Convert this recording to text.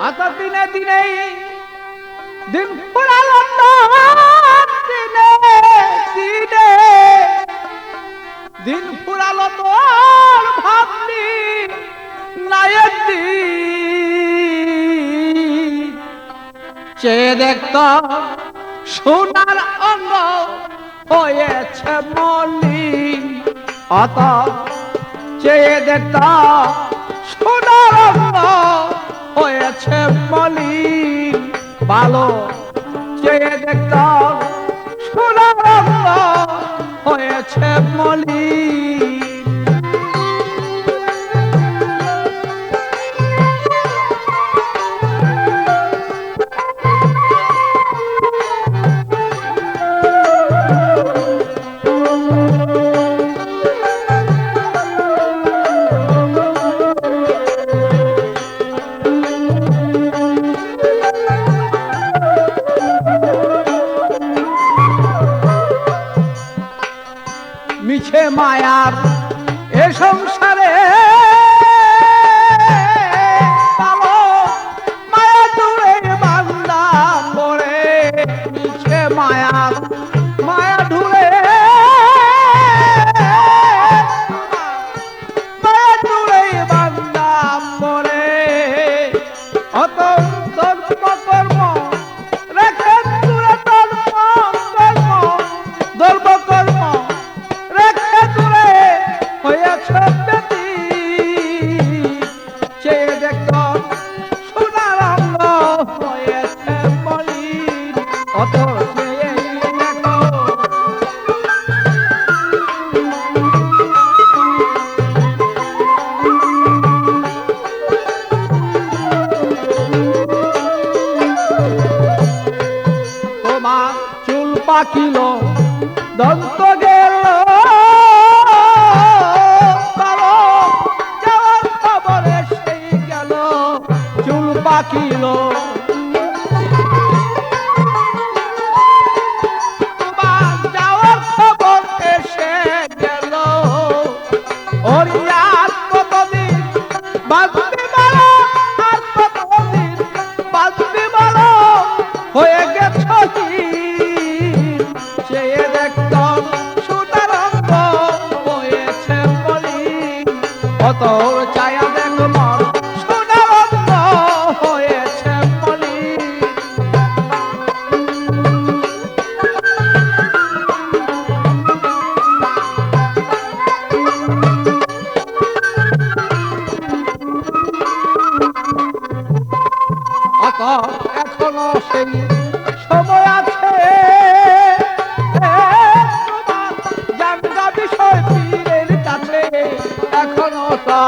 আত দিনে দিনে দিন ফুরালো দিনে দিনে দিন ফুরালো তোর ভাবনি নায়ের দিন চেয়ে দেখত সোনার অঙ্গ হয়েছে মলিন অত চেয়ে দেখত সোনার অঙ্গ হয়েছে মলিন ভালো চেয়ে দেখত সোনার অঙ্গ হয়েছে মলিন মিছে মায়ার এ সংসারে মায়া দূরে বান্দা পড়ে মিছে মায়ার মায়া দূরে মায়া দূরে বান্দা পড়ে অত ধর্ম কর্ম রেখে দূরে ধর্ম কর্ম চেয়ে দেখত সোনার অঙ্গ হয়েছে মলিন অত চেয়ে দেখত তোমার চুল পাকিল দন্ত গেল পাকিল তোমার যাওয়ার খবর এসে গেল ওরিয়ার কতদিন বাঁচতে পারো আর কতদিন বাঁচতে পারো হয়ে গেছ চেয়ে দেখত সোনার অঙ্গ হয়েছে মলিন অত ছায়া দেখো মর এখনো সেই সময় আছে তোমার জানগা বিষয় পীরের কাছে এখনো তা